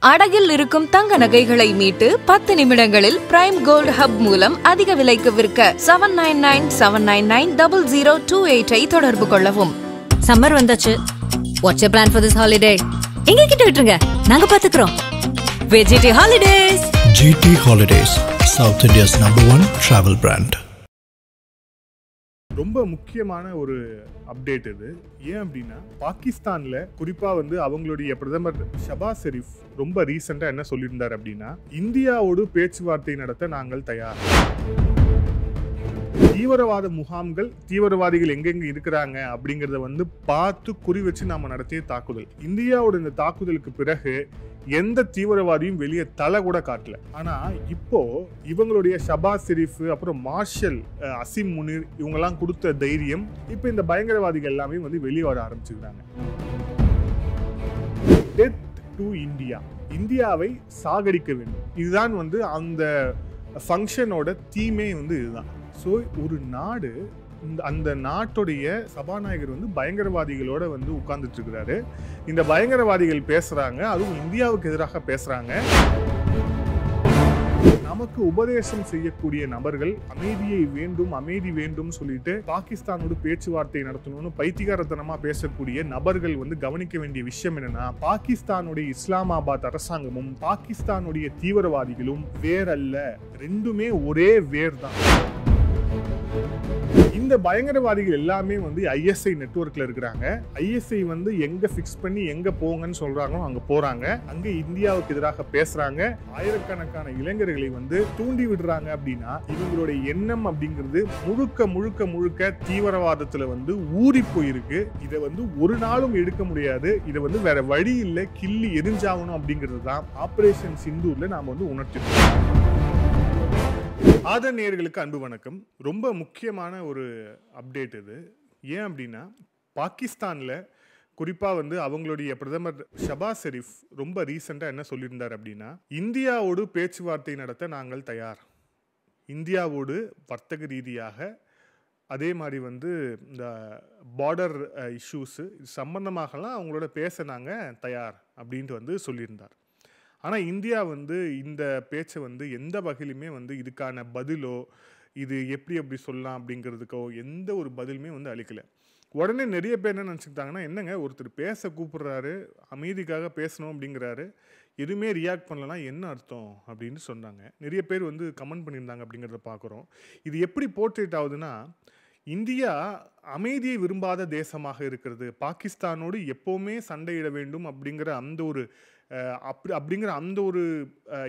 அடகில் இருக்கும் தங்க நகைகளை மீட்டு 10 நிமிடங்களில் பிரைம் கோல்ட் ஹப் மூலம் அதிக விலைக்கு விற்க 7997990028 தொடர்பு கொள்ளவும். சம்மர் வந்தாச்சு. What's your plan for this holiday? எங்க கிட்ட விட்டுருங்க, நாங்க பாத்துக்கிறோம். GT Holidays. GT Holidays, South India's #1 travel brand. ரொம்ப முக்கியமான ஒரு அப்டேட் இது. ஏன் அப்படின்னா, பாகிஸ்தான்ல குறிப்பா அவங்களுடைய பிரதமர் ஷபாஸ் ஷெரீப் ரொம்ப ரீசெண்டா என்ன சொல்லியிருந்தார் அப்படின்னா, இந்தியாவோடு பேச்சுவார்த்தை நடத்த நாங்கள் தயார். தீவிரவாத முகாம்கள், தீவிரவாதிகள் எங்கெங்க இருக்கிறாங்க அப்படிங்கறத பார்த்து குறி வச்சு நாம நடத்திய தாக்குதல். இந்தியாவோட இந்த தாக்குதலுக்கு பிறகு எந்த தீவிரவாதியும் வெளியே தலை கூட காட்டல. ஆனா இப்போ இவங்களுடைய ஷபாஸ் ஷெரீப், அப்புறம் மார்ஷல் அசிம் முனீர், இவங்கெல்லாம் கொடுத்த தைரியம் இப்ப இந்த பயங்கரவாதிகள் எல்லாமே வெளியே வர ஆரம்பிச்சுக்கிறாங்க. டெத் டு இந்தியா, இந்தியாவை சாகடிக்க வேண்டும், இதுதான் அந்த ஃபங்க்ஷனோட தீமே இதுதான். ஸோ ஒரு நாடு, அந்த நாட்டுடைய சபாநாயகர் பயங்கரவாதிகளோட உட்கார்ந்துட்டு இருக்கிறாரு. இந்த பயங்கரவாதிகள் பேசுறாங்க, அதுவும் இந்தியாவுக்கு எதிராக பேசுறாங்க. நமக்கு உபதேசம் செய்யக்கூடிய நபர்கள் அமைதி வேண்டும் சொல்லிட்டு பாகிஸ்தானோடு பேச்சுவார்த்தை நடத்தணும்னு பைத்தியகாரத்தனமா பேசக்கூடிய நபர்கள் கவனிக்க வேண்டிய விஷயம் என்னன்னா, பாகிஸ்தானுடைய இஸ்லாமாபாத் அரசாங்கமும் பாகிஸ்தானுடைய தீவிரவாதிகளும் வேறல்ல, ரெண்டுமே ஒரே வேர் தான். இந்த பயங்கரவாதிகள் எல்லாமே ஐஎஸ்ஐ நெட்வொர்க்ல இருக்கிறாங்க. ஐஎஸ்ஐ எங்க பிக்ஸ் பண்ணி எங்க போங்கன்னு சொல்றாங்களோ அங்க போறாங்க. அங்க இந்தியாவுக்கு எதிராக பேசுறாங்க. ஆயிரக்கணக்கான இளைஞர்களை தூண்டி விடுறாங்க. அப்படின்னா இவங்களுடைய எண்ணம் அப்படிங்கிறது முழுக்க தீவிரவாதத்துல ஊறி போயிருக்கு. இதை ஒரு நாளும் எடுக்க முடியாது. இதை வேற வழி இல்லை, கிள்ளி எரிஞ்சாகணும் அப்படிங்கிறது தான் ஆபரேஷன் சிந்தூர்ல நாம உணர்த்திருக்கோம். ஆதர் நேயர்களுக்கு அன்பு வணக்கம். ரொம்ப முக்கியமான ஒரு அப்டேட் இது. ஏன் அப்படின்னா, பாகிஸ்தான்ல குறிப்பா அவங்களுடைய பிரதமர் ஷபாஸ் ஷெரீப் ரொம்ப ரீசெண்டா என்ன சொல்லியிருந்தார் அப்படின்னா, இந்தியாவோடு பேச்சுவார்த்தை நடத்த நாங்கள் தயார். இந்தியாவோடு வர்த்தக ரீதியாக, அதே மாதிரி இந்த பார்டர் இஷ்யூஸ் சம்பந்தமாகலாம் அவங்களோட பேச நாங்கள் தயார் அப்படின்ட்டு சொல்லியிருந்தார். ஆனால் இந்தியா இந்த பேச்சை எந்த வகையிலுமே இதுக்கான பதிலோ, இது எப்படி சொல்லலாம் அப்படிங்கிறதுக்கோ எந்த ஒரு பதிலுமே அளிக்கலை. உடனே நிறைய பேர் என்ன நினச்சிக்கிட்டாங்கன்னா, என்னங்க ஒருத்தர் பேச கூப்பிடுறாரு, அமைதிக்காக பேசணும் அப்படிங்கிறாரு, எதுவுமே ரியாக்ட் பண்ணலன்னா என்ன அர்த்தம் அப்படின்னு சொன்னாங்க. நிறைய பேர் கமெண்ட் பண்ணியிருந்தாங்க அப்படிங்கிறத பார்க்குறோம். இது எப்படி போர்ட்ரேட் ஆகுதுன்னா, இந்தியா அமைதியை விரும்பாத தேசமாக இருக்கிறது, பாகிஸ்தானோடு எப்போவுமே சண்டையிட வேண்டும் அப்படிங்கிற அந்த ஒரு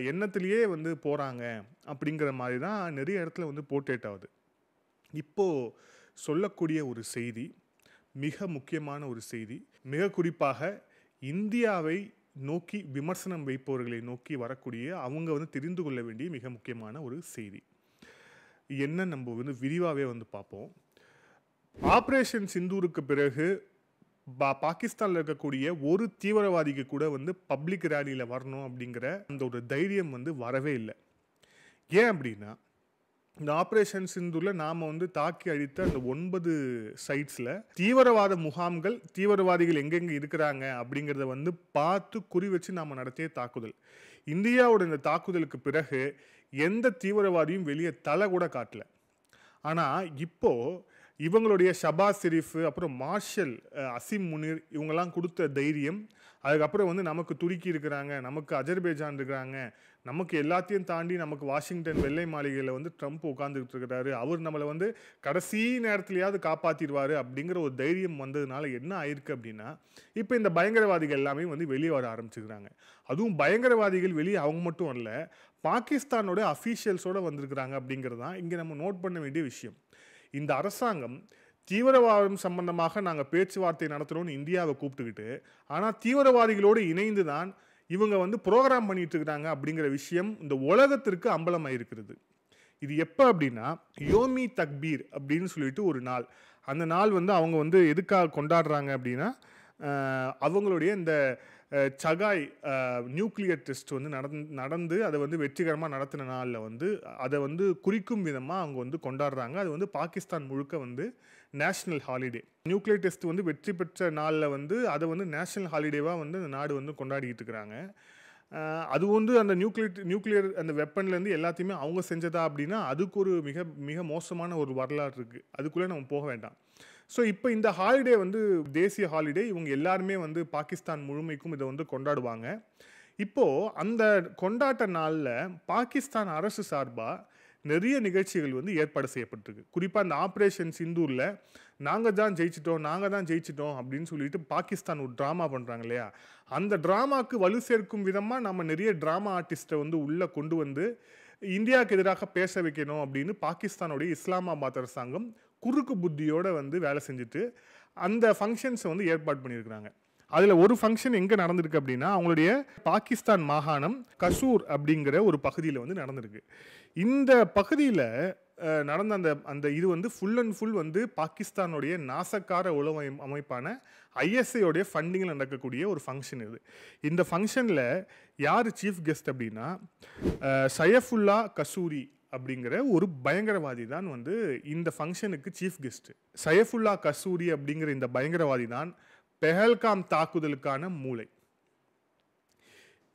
எண்ணத்திலேயே போகிறாங்க அப்படிங்கிற மாதிரி தான் நிறைய இடத்துல போர்ட்ரேட் ஆகுது. இப்போது சொல்லக்கூடிய ஒரு செய்தி, மிக முக்கியமான ஒரு செய்தி, மிக குறிப்பாக இந்தியாவை நோக்கி விமர்சனம் வைப்பவர்களை நோக்கி வரக்கூடிய அவங்க தெரிந்து கொள்ள வேண்டிய மிக முக்கியமான ஒரு செய்தி என்ன, நம்ம விரிவாகவே பார்ப்போம். ஆபரேஷன் சிந்தூருக்கு பிறகு பாகிஸ்தானில் இருக்கக்கூடிய ஒரு தீவிரவாதிக்கு கூட பப்ளிக் ரேலியில் வரணும் அப்படிங்கிற அந்த ஒரு தைரியம் வரவே இல்லை. ஏன் அப்படின்னா, இந்த ஆபரேஷன் சிந்தூரில் நாம் தாக்கி அழித்த அந்த 9 சைட்ஸில் தீவிரவாத முகாம்கள், தீவிரவாதிகள் எங்கெங்கே இருக்கிறாங்க அப்படிங்கிறத பார்த்து குறி வச்சு நாம் நடத்திய தாக்குதல். இந்தியாவோட இந்த தாக்குதலுக்கு பிறகு எந்த தீவிரவாதியும் வெளியே தலை கூட காட்டல. ஆனால் இப்போது இவங்களுடைய ஷபாஸ் ஷெரீப், அப்புறம் மார்ஷல் அசிம் முனீர், இவங்கெல்லாம் கொடுத்த தைரியம், அதுக்கப்புறம் நமக்கு துருக்கி இருக்கிறாங்க, நமக்கு அஜர்பைஜான் இருக்கிறாங்க, நமக்கு எல்லாத்தையும் தாண்டி நமக்கு வாஷிங்டன் வெள்ளை மாளிகையில் ட்ரம்ப் உட்காந்துக்கிட்டு இருக்கிறாரு, அவர் நம்மளை கடைசி நேரத்துலையாவது காப்பாற்றிடுவார் அப்படிங்கிற ஒரு தைரியம் வந்ததுனால என்ன ஆயிருக்கு அப்படின்னா, இப்போ இந்த பயங்கரவாதிகள் எல்லாமே வெளியே வர ஆரம்பிச்சுக்கிறாங்க. அதுவும் பயங்கரவாதிகள் வெளியே அவங்க மட்டும் அல்ல, பாகிஸ்தானோட அஃபீஷியல்ஸோட வந்திருக்கிறாங்க அப்படிங்கிறது தான் இங்கே நம்ம நோட் பண்ண வேண்டிய விஷயம். இந்த அரசாங்கம் தீவிரவாதம் சம்பந்தமாக நாங்கள் பேச்சுவார்த்தை நடத்துகிறோம்னு இந்தியாவை கூப்பிட்டுக்கிட்டு, ஆனால் தீவிரவாதிகளோடு இணைந்து தான் இவங்க ப்ரோக்ராம் பண்ணிட்டு இருக்கிறாங்க அப்படிங்கிற விஷயம் இந்த உலகத்திற்கு அம்பலமாயிருக்கிறது. இது எப்போ அப்படின்னா, யோமி தக்பீர் அப்படின்னு சொல்லிட்டு ஒரு நாள், அந்த நாள் அவங்க எதுக்காக கொண்டாடுறாங்க அப்படின்னா, அவங்களுடைய இந்த சகாய் நியூக்ளியர் டெஸ்ட் நடந்து அதை வெற்றிகரமாக நடத்தின நாளில் அதை குறிக்கும் விதமாக அவங்க கொண்டாடுறாங்க. அது பாகிஸ்தான் முழுக்க நேஷ்னல் ஹாலிடே. நியூக்ளியர் டெஸ்ட் வெற்றி பெற்ற நாளில் அதை நேஷ்னல் ஹாலிடேவாக அந்த நாடு கொண்டாடிக்கிட்டு இருக்கிறாங்க. அது வந்து அந்த நியூக்ளியர் அந்த வெப்பன்லேருந்து எல்லாத்தையுமே அவங்க செஞ்சதா அப்படின்னா அதுக்கு ஒரு மிக மிக மோசமான ஒரு வரலாறு இருக்குது. அதுக்குள்ளே நம்ம போக வேண்டாம். ஸோ இப்போ இந்த ஹாலிடே வந்து தேசிய ஹாலிடே, இவங்க எல்லாருமே வந்து பாகிஸ்தான் முழுமைக்கும் இதை வந்து கொண்டாடுவாங்க. இப்போது அந்த கொண்டாட்ட நாளில் பாகிஸ்தான் அரசு சார்பாக நிறைய நிகழ்ச்சிகள் வந்து ஏற்பாடு செய்யப்பட்டிருக்கு. குறிப்பாக இந்த ஆப்ரேஷன் சிந்தூரில் நாங்கள் தான் ஜெயிச்சிட்டோம் அப்படின்னு சொல்லிட்டு பாகிஸ்தான் ஒரு ட்ராமா பண்ணுறாங்க இல்லையா, அந்த ட்ராமாவுக்கு வலு சேர்க்கும் விதமாக நம்ம நிறைய ட்ராமா ஆர்டிஸ்ட்டை வந்து உள்ளே கொண்டு வந்து இந்தியாவுக்கு எதிராக பேச வைக்கணும் அப்படின்னு பாகிஸ்தானுடைய இஸ்லாமாபாத் அரசாங்கம் குறுக்கு புத்தியோடு வந்து வேலை செஞ்சுட்டு அந்த ஃபங்க்ஷன்ஸை வந்து ஏற்பாடு பண்ணியிருக்கிறாங்க. அதில் ஒரு ஃபங்க்ஷன் எங்கே நடந்திருக்கு அப்படின்னா, அவங்களுடைய பாகிஸ்தான் மாகாணம் கசூர் அப்படிங்கிற ஒரு பகுதியில் வந்து நடந்திருக்கு. இந்த பகுதியில் நடந்த அந்த இது வந்து ஃபுல் அண்ட் ஃபுல் வந்து பாகிஸ்தானுடைய நாசக்கார உளவு அமைப்பான ஐஎஸ்ஐயோடைய ஃபண்டிங்கில் நடக்கக்கூடிய ஒரு ஃபங்க்ஷன் இது. இந்த ஃபங்க்ஷனில் யார் சீஃப் கெஸ்ட் அப்படின்னா, சையஃபுல்லா கசூரி அப்படிங்கிற ஒரு பயங்கரவாதி தான் வந்து இந்த ஃபங்க்ஷனுக்கு சீஃப் கெஸ்ட்டு. சையஃபுல்லா கசூரி அப்படிங்கிற இந்த பயங்கரவாதி தான் பெஹல்காம் தாக்குதலுக்கான மூளை.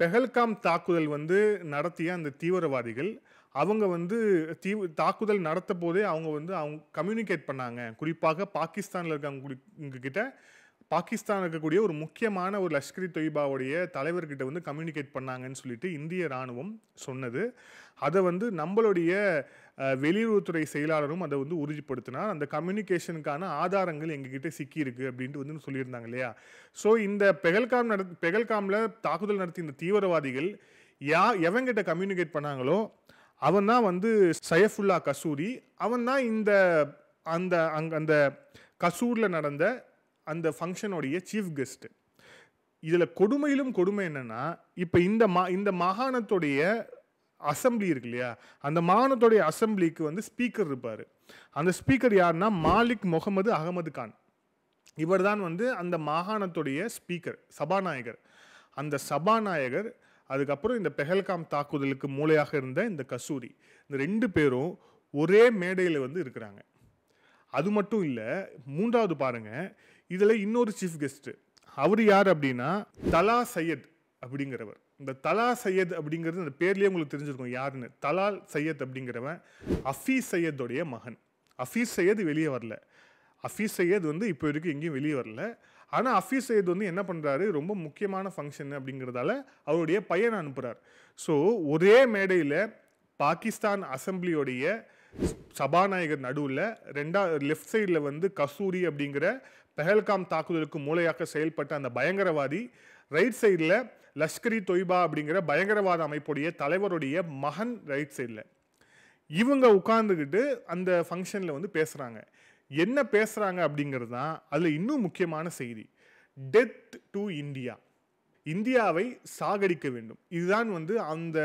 பெஹல்காம் தாக்குதல் வந்து நடத்திய அந்த தீவிரவாதிகள் அவங்க வந்து தாக்குதல் நடத்த போதே அவங்க கம்யூனிகேட் பண்ணாங்க. குறிப்பாக பாகிஸ்தானில் இருக்கவங்க கிட்ட, பாகிஸ்தான் இருக்கக்கூடிய ஒரு முக்கியமான ஒரு லஷ்கர் தொய்பாவுடைய தலைவர்கிட்ட வந்து கம்யூனிகேட் பண்ணாங்கன்னு சொல்லிட்டு இந்திய இராணுவம் சொன்னது. அதை வந்து நம்மளுடைய வெளியுறவுத்துறை செயலாளரும் அதை வந்து உறுதிப்படுத்தினார். அந்த கம்யூனிகேஷனுக்கான ஆதாரங்கள் எங்ககிட்ட சிக்கியிருக்கு அப்படின்ட்டு வந்து சொல்லியிருந்தாங்க இல்லையா. ஸோ இந்த பெஹல்காமில் தாக்குதல் நடத்திய இந்த தீவிரவாதிகள் எவங்கிட்ட கம்யூனிகேட் பண்ணாங்களோ அவன் தான் வந்து சையஃபுல்லா கசூரி. அவன் தான் இந்த அந்த கசூரில் நடந்த அந்த ஃபங்க்ஷனுடைய சீஃப் கெஸ்ட்டு. இதில் கொடுமையிலும் கொடுமை என்னென்னா, இப்போ இந்த மாகாணத்துடைய அசம்பிளி இருக்கு இல்லையா, அந்த மாகாணத்துடைய அசம்பிளிக்கு வந்து ஸ்பீக்கர் இருப்பார். அந்த ஸ்பீக்கர் யாருன்னா மாலிக் முகமது அகமது கான். இவர் தான் வந்து அந்த மாகாணத்துடைய ஸ்பீக்கர், சபாநாயகர். அந்த சபாநாயகர், அதுக்கப்புறம் இந்த பெஹல்காம் தாக்குதலுக்கு மூளையாக இருந்த இந்த கசூரி, இந்த 2 பேரும் ஒரே மேடையில் வந்து இருக்கிறாங்க. அது மட்டும் இல்லை, மூன்றாவது பாருங்க, இதில் இன்னொரு சீஃப் கெஸ்ட்டு. அவர் யார் அப்படின்னா தலா சையத் அப்படிங்கிறவர். இந்த தலா சையத் அப்படிங்கிறது அந்த பேர்லேயே உங்களுக்கு தெரிஞ்சிருக்கும் யாருன்னு. தலால் சையத் அப்படிங்கிறவன் ஹஃபீஸ் சையதுடைய மகன். ஹஃபீஸ் சையத் வெளியே வரல. ஹஃபீஸ் சையத் வந்து இப்போ வரைக்கும் எங்கேயும் வெளியே வரல. ஆனால் ஹஃபீஸ் சையத் வந்து என்ன பண்ணுறாரு, ரொம்ப முக்கியமான ஃபங்க்ஷன் அப்படிங்கிறதால அவருடைய பையனை அனுப்புகிறார். ஸோ ஒரே மேடையில் பாகிஸ்தான் அசம்பிளியோடைய சபாநாயகர் நடுவில் லெஃப்ட் சைடில் வந்து கசூரி அப்படிங்கிற பெஹல்காம் தாக்குதலுக்கு மூளையாக செயல்பட்ட அந்த பயங்கரவாதி, ரைட் சைடில் லஷ்கர் தொய்பா அப்படிங்கிற பயங்கரவாத அமைப்புடைய தலைவருடைய மகன் ரைட் சைடில். இவங்க உட்கார்ந்துக்கிட்டு அந்த ஃபங்க்ஷனில் வந்து பேசுகிறாங்க. என்ன பேசுகிறாங்க அப்படிங்கிறது தான் அதில் இன்னும் முக்கியமான செய்தி. டெத் டு இந்தியா, இந்தியாவை சாகடிக்க வேண்டும். இதுதான் வந்து அந்த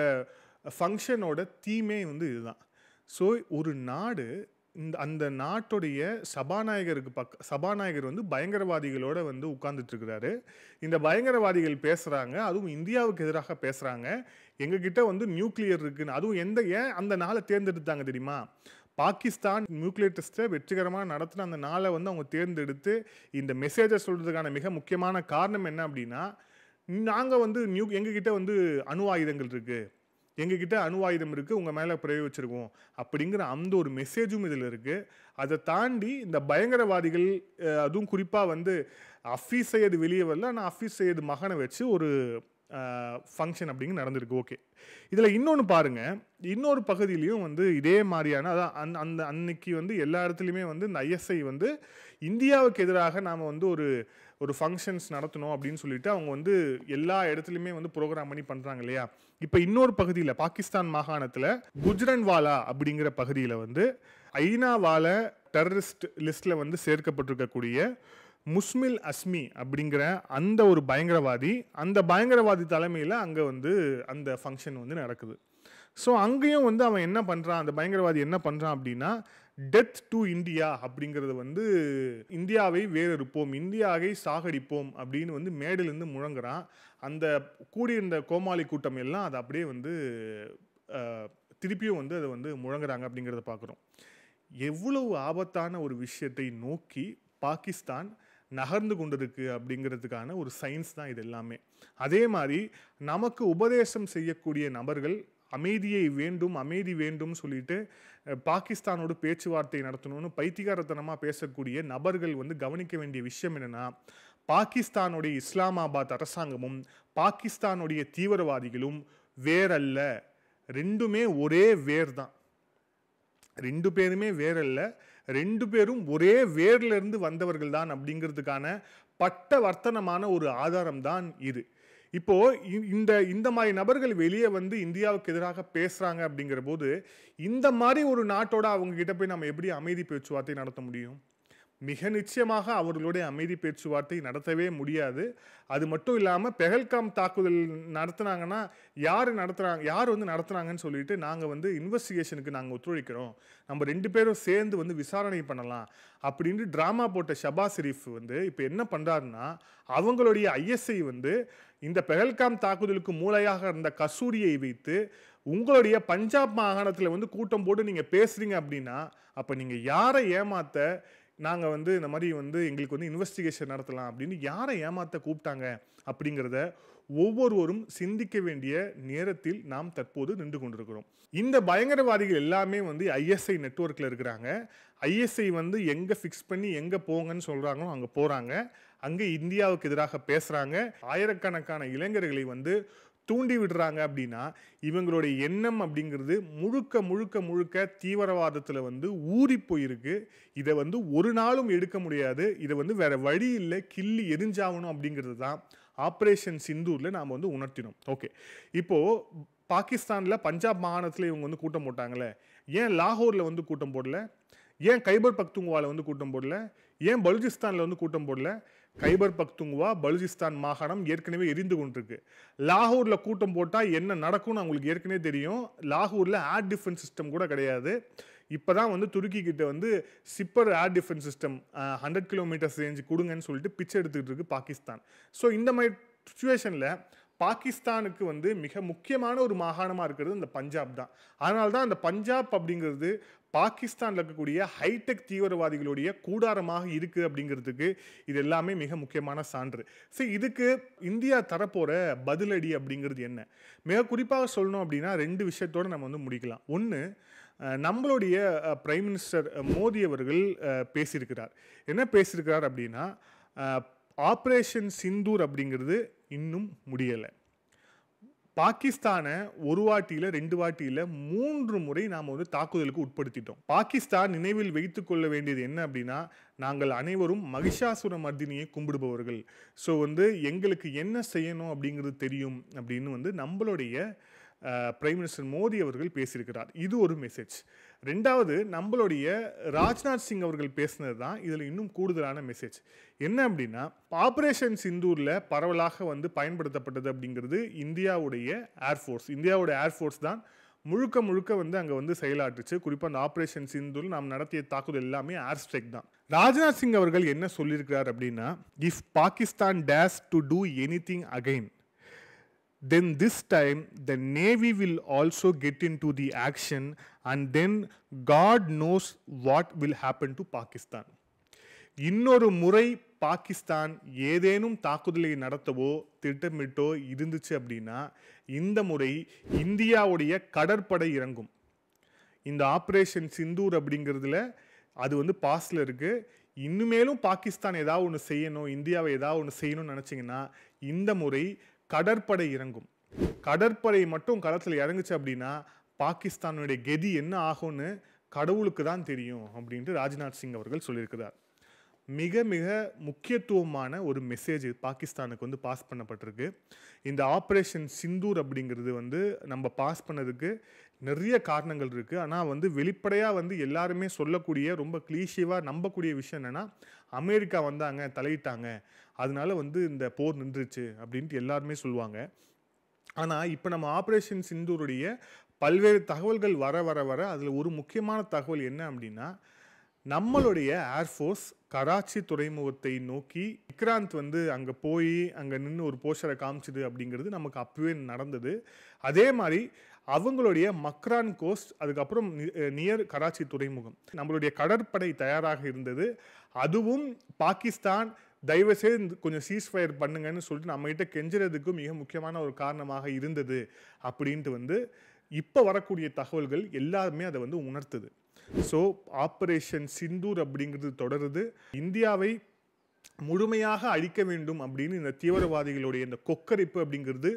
ஃபங்க்ஷனோட தீமே வந்து இதுதான். ஸோ ஒரு நாடு, அந்த நாட்டுடைய சபாநாயகர் வந்து பயங்கரவாதிகளோட வந்து உட்கார்ந்துட்டு இருக்கிறாரு. இந்த பயங்கரவாதிகள் பேசுகிறாங்க, அதுவும் இந்தியாவுக்கு எதிராக பேசுகிறாங்க. எங்ககிட்ட வந்து நியூக்ளியர் இருக்குன்னு. அதுவும் ஏன் அந்த நாளை தேர்ந்தெடுத்தாங்க தெரியுமா? பாகிஸ்தான் நியூக்ளியர் டெஸ்ட்டை வெற்றிகரமாக நடத்தின அந்த நாளை வந்து அவங்க தேர்ந்தெடுத்து இந்த மெசேஜை சொல்கிறதுக்கான மிக முக்கியமான காரணம் என்ன அப்படின்னா, நாங்கள் வந்து எங்ககிட்ட வந்து அணு ஆயுதங்கள் இருக்குது, எங்ககிட்ட அணு ஆயுதம் இருக்குது, உங்கள் மேலே பிரயோகிச்சிருக்கோம் அப்படிங்கிற அந்த ஒரு மெசேஜும் இதில் இருக்குது. அதை தாண்டி இந்த பயங்கரவாதிகள், அதுவும் குறிப்பாக வந்து ஹஃபீஸ் சையது வெளியே வரல, ஆனால் ஹஃபீஸ் சையது மகனை வச்சு ஒரு ஃபங்க்ஷன் அப்படிங்க நடந்திருக்கு. ஓகே, இதில் இன்னொன்று பாருங்கள், இன்னொரு பகுதியிலையும் வந்து இதே மாதிரியான, அதான் அன்னைக்கு வந்து எல்லா இடத்துலையுமே வந்து இந்த ஐஎஸ்ஐ வந்து இந்தியாவுக்கு எதிராக நாம் வந்து ஒரு ஃபங்க்ஷன்ஸ் நடத்தணும் அப்படின்னு சொல்லிட்டு அவங்க வந்து எல்லா இடத்துலையுமே வந்து ப்ரோக்ராம் பண்ணி பண்ணுறாங்க இல்லையா. இப்போ இன்னொரு பகுதியில் பாகிஸ்தான் மாகாணத்தில் குஜ்ரன்வாலா அப்படிங்கிற பகுதியில் வந்து ஐநாவால டெரரிஸ்ட் லிஸ்ட்டில் வந்து சேர்க்கப்பட்டிருக்கக்கூடிய முஸ்மில் அஸ்மி அப்படிங்கிற அந்த ஒரு பயங்கரவாதி தலைமையில் அங்கே வந்து அந்த ஃபங்க்ஷன் வந்து நடக்குது. ஸோ அங்கேயும் வந்து அவன் என்ன பண்ணுறான், அந்த பயங்கரவாதி என்ன பண்ணுறான் அப்படின்னா, டெத் டு இந்தியா அப்படிங்கிறது வந்து இந்தியாவை வேறறுப்போம், இந்தியாவை சாகடிப்போம் அப்படின்னு வந்து மேடையிலேருந்து முழங்குறான். அந்த கூடியிருந்த கோமாளி கூட்டம் எல்லாம் அதை அப்படியே வந்து திருப்பியும் வந்து அதை வந்து முழங்குறாங்க அப்படிங்கிறத பார்க்குறோம். எவ்வளவு ஆபத்தான ஒரு விஷயத்தை நோக்கி பாகிஸ்தான் நகர்ந்து கொண்டிருக்கு அப்படிங்கிறதுக்கான ஒரு சயின்ஸ் தான் இது எல்லாமே. அதே மாதிரி நமக்கு உபதேசம் செய்யக்கூடிய நபர்கள் அமைதியை வேண்டும், அமைதி வேண்டும் சொல்லிட்டு பாகிஸ்தானோடு பேச்சுவார்த்தை நடத்தணும்னு பைத்தியகாரத்தனமாக பேசக்கூடிய நபர்கள் வந்து கவனிக்க வேண்டிய விஷயம் என்னென்னா, பாகிஸ்தானுடைய இஸ்லாமாபாத் அரசாங்கமும் பாகிஸ்தானுடைய தீவிரவாதிகளும் வேறல்ல, ரெண்டுமே ஒரே வேர் தான். 2 பேருமே வேறல்ல, 2 பேரும் ஒரே வேர்ல இருந்து வந்தவர்கள் தான் அப்படிங்கிறதுக்கான பட்ட வர்த்தனமான ஒரு ஆதாரம் தான் இது. இப்போ இந்த மாதிரி நபர்கள் வெளியே வந்து இந்தியாவுக்கு எதிராக பேசுறாங்க அப்படிங்கிற போது இந்த மாதிரி ஒரு நாட்டோட அவங்க கிட்ட போய் நம்ம எப்படி அமைதி பேச்சுவார்த்தை நடத்த முடியும்? மிக நிச்சயமாக அவர்களுடைய அமைதி பேச்சுவார்த்தை நடத்தவே முடியாது. அது மட்டும் இல்லாமல் பெஹல்காம் தாக்குதல் நடத்துனாங்கன்னா யார் வந்து நடத்துனாங்கன்னு சொல்லிட்டு நாங்கள் வந்து இன்வெஸ்டிகேஷனுக்கு நாங்கள் ஒத்துழைக்கிறோம், நம்ம 2 பேரும் சேர்ந்து வந்து விசாரணை பண்ணலாம் அப்படின்னு ட்ராமா போட்ட ஷபாஸ் ஷெரீஃப் வந்து இப்போ என்ன பண்ணுறாருன்னா, அவங்களுடைய ஐஎஸ்ஐ வந்து இந்த பெஹல்காம் தாக்குதலுக்கு மூளையாக இருந்த கசூரியை வைத்து உங்களுடைய பஞ்சாப் மாகாணத்தில் வந்து கூட்டம் போட்டு நீங்கள் பேசுகிறீங்க அப்படின்னா, அப்போ நீங்கள் யாரை ஏமாற்ற நாங்கள் வந்து இந்த மாதிரி வந்து எங்களுக்கு வந்து இன்வெஸ்டிகேஷன் நடத்தலாம் அப்படின்னு யாரை ஏமாற்ற கூப்பிட்டாங்க அப்படிங்கிறத ஒவ்வொருவரும் சிந்திக்க வேண்டிய நேரத்தில் நாம் தற்போது நின்று கொண்டிருக்கிறோம். இந்த பயங்கரவாதிகள் எல்லாமே வந்து ஐஎஸ்ஐ நெட்வொர்க்கில் இருக்கிறாங்க. ஐஎஸ்ஐ வந்து எங்கே ஃபிக்ஸ் பண்ணி எங்கே போங்கன்னு சொல்கிறாங்களோ அங்கே போகிறாங்க, அங்கே இந்தியாவுக்கு எதிராக பேசுகிறாங்க, ஆயிரக்கணக்கான இளைஞர்களை வந்து தூண்டி விடுறாங்க. அப்படின்னா இவங்களுடைய எண்ணம் அப்படிங்கிறது முழுக்க முழுக்க முழுக்க தீவிரவாதத்தில் வந்து ஊறி போயிருக்கு. இதை வந்து ஒரு நாளும் எடுக்க முடியாது. இதை வந்து வேற வழி இல்லை, கிள்ளி எரிஞ்சாகணும் அப்படிங்கிறது தான் ஆப்ரேஷன் சிந்தூரில் நாம் வந்து உணர்த்தினோம். ஓகே, இப்போது பாகிஸ்தானில் பஞ்சாப் மாகாணத்தில் இவங்க வந்து கூட்டம் போட்டாங்களே, ஏன் லாகூரில் வந்து கூட்டம் போடல? ஏன் கைபர் பக்துங்வாவில் வந்து கூட்டம் போடல? ஏன் பலுச்சிஸ்தானில் வந்து கூட்டம் போடல? கைபர் பக்துங்வா பலுச்சிஸ்தான் மாகாணம் ஏற்கனவே எரிந்து கொண்டிருக்கு. லாகூரில் கூட்டம் போட்டால் என்ன நடக்கும்னு அவங்களுக்கு ஏற்கனவே தெரியும். லாகூரில் ஏர் டிஃபென்ஸ் சிஸ்டம் கூட கிடையாது. இப்போ தான் வந்து துருக்கி கிட்ட வந்து Siper air defence system 100 kilometres range கொடுங்கன்னு சொல்லிட்டு பிச்சை எடுத்துக்கிட்டு இருக்கு பாகிஸ்தான். ஸோ இந்த மாதிரி சுச்சுவேஷனில் பாகிஸ்தானுக்கு வந்து மிக முக்கியமான ஒரு மாகாணமாக இருக்கிறது இந்த பஞ்சாப் தான். அதனால தான் அந்த பஞ்சாப் அப்படிங்கிறது பாகிஸ்தானில் இருக்கக்கூடிய ஹைடெக் தீவிரவாதிகளுடைய கூடாரமாக இருக்குது அப்படிங்கிறதுக்கு இது எல்லாமே மிக முக்கியமான சான்று. சரி, இதுக்கு இந்தியா தரப்போகிற பதிலடி அப்படிங்கிறது என்ன? மிக குறிப்பாக சொல்லணும் அப்படின்னா 2 விஷயத்தோடு நம்ம வந்து முடிக்கலாம். ஒன்று, நம்மளுடைய பிரைம் மினிஸ்டர் மோடி அவர்கள் பேசியிருக்கிறார். என்ன பேசியிருக்கிறார் அப்படின்னா, ஆப்ரேஷன் சிந்தூர் அப்படிங்கிறது இன்னும் முடியலை. பாகிஸ்தானை ஒரு வாட்டியில் 2 வாட்டியில் 3 முறை நாம் வந்து தாக்குதலுக்கு உட்படுத்திட்டோம். பாகிஸ்தான் நினைவில் வைத்துக் கொள்ள வேண்டியது என்ன அப்படின்னா, நாங்கள் அனைவரும் மகிஷாசுர மர்தினியை கும்பிடுபவர்கள். ஸோ வந்து எங்களுக்கு என்ன செய்யணும் அப்படிங்கிறது தெரியும் அப்படின்னு வந்து நம்மளுடைய பிரைம் மினிஸ்டர் மோடி அவர்கள் பேசியிருக்கிறார். இது ஒரு மெசேஜ். 2வது, நம்மளுடைய ராஜ்நாத் சிங் அவர்கள் பேசினது தான் இதில் இன்னும் கூடுதலான மெசேஜ். என்ன அப்படின்னா, ஆப்ரேஷன் சிந்தூரில் பரவலாக வந்து பயன்படுத்தப்பட்டது அப்படிங்கிறது இந்தியாவுடைய ஏர்ஃபோர்ஸ். இந்தியாவுடைய ஏர்ஃபோர்ஸ் தான் முழுக்க முழுக்க வந்து அங்கே வந்து செயலாற்றுச்சு. குறிப்பாக அந்த ஆப்ரேஷன் சிந்தூரில் நாம் நடத்திய தாக்குதல் எல்லாமே ஏர் ஸ்ட்ரைக் தான். ராஜ்நாத் சிங் அவர்கள் என்ன சொல்லியிருக்கிறார் அப்படின்னா, if Pakistan days to two anything again, then this time the Navy will also get into the action and then God knows what will happen to Pakistan. இன்னொரு முறை பாகிஸ்தான் ஏதேனும் தாக்குதலை நடத்தவோ திட்டமிட்டோ இருந்துச்சு அப்படின்னா இந்த முறை இந்தியாவுடைய கடற்படை இறங்கும். இந்த ஆப்ரேஷன் சிந்தூர் அப்படிங்கிறதுல அது வந்து பாஸ்ல இருக்கு. இன்னுமேலும் பாகிஸ்தான் ஏதாவது ஒன்று செய்யணும், இந்தியாவை ஏதாவது ஒன்று செய்யணும்னு நினச்சிங்கன்னா இந்த முறை கடற்படை இறங்கும். கடற்படை மட்டும் களத்தில் இறங்குச்சு அப்படின்னா பாகிஸ்தானுடைய கெதி என்ன ஆகும்னு கடவுளுக்கு தான் தெரியும் அப்படின்ட்டு ராஜ்நாத் சிங் அவர்கள் சொல்லியிருக்கிறார். மிக மிக முக்கியத்துவமான ஒரு மெசேஜ் பாகிஸ்தானுக்கு வந்து பாஸ் பண்ணப்பட்டிருக்கு. இந்த ஆப்ரேஷன் சிந்தூர் அப்படிங்கிறது வந்து நம்ம பாஸ் பண்ணதுக்கு நிறைய காரணங்கள் இருக்குது. ஆனால் வந்து வெளிப்படையாக வந்து எல்லாருமே சொல்லக்கூடிய ரொம்ப கிளீஷிவாக நம்பக்கூடிய விஷயம் என்னென்னா, அமெரிக்கா வந்தாங்க, தலையிட்டாங்க, அதனால வந்து இந்த போர் நின்றுச்சு அப்படின்ட்டு எல்லாருமே சொல்லுவாங்க. ஆனால் இப்போ நம்ம ஆப்ரேஷன் சிந்தூருடைய பல்வேறு தகவல்கள் வர வர வர அதில் ஒரு முக்கியமான தகவல் என்ன அப்படின்னா, நம்மளுடைய ஏர்ஃபோர்ஸ் கராச்சி துறைமுகத்தை நோக்கி விக்ராந்த் வந்து அங்கே போய் அங்கே நின்று ஒரு போஸ்டரை காமிச்சுது அப்படிங்கிறது நமக்கு அப்பவே நடந்தது. அதே மாதிரி அவங்களுடைய மக்ரான் கோஸ்ட், அதுக்கப்புறம் நியர் கராச்சி துறைமுகம், நம்மளுடைய கடற்படை தயாராக இருந்தது. அதுவும் பாகிஸ்தான் தயவுசெய்து கொஞ்சம் சீஸ்ஃபயர் பண்ணுங்கன்னு சொல்லிட்டு நம்மகிட்ட கெஞ்சுறதுக்கு மிக முக்கியமான ஒரு காரணமாக இருந்தது அப்படின்ட்டு வந்து இப்போ வரக்கூடிய தகவல்கள் எல்லாருமே அதை வந்து உணர்த்துது. ஸோ ஆப்ரேஷன் சிந்தூர் அப்படிங்கிறது தொடருது. இந்தியாவை முழுமையாக அழிக்க வேண்டும் அப்படின்னு இந்த தீவிரவாதிகளுடைய இந்த கொக்கரிப்பு அப்படிங்கிறது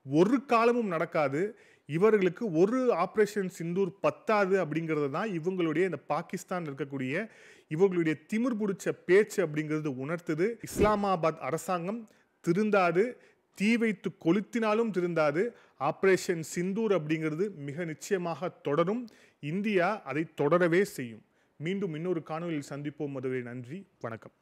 ஒரு காலமும் நடக்காது. இவர்களுக்கு ஒரு ஆப்ரேஷன் சிந்தூர் பத்தாது அப்படிங்கிறது தான் இவங்களுடைய இந்த பாகிஸ்தான் இருக்கக்கூடிய இவங்களுடைய திமிர் பிடிச்ச பேச்சு அப்படிங்கிறது உணர்த்துது. இஸ்லாமாபாத் அரசாங்கம் திருந்தாது, தீ வைத்து கொளுத்தினாலும் திருந்தாது. ஆப்ரேஷன் சிந்தூர் அப்படிங்கிறது மிக நிச்சயமாக தொடரும். இந்தியா அதை தொடரவே செய்யும். மீண்டும் இன்னொரு காணொலியில் சந்திப்போம். அதுவரை நன்றி, வணக்கம்.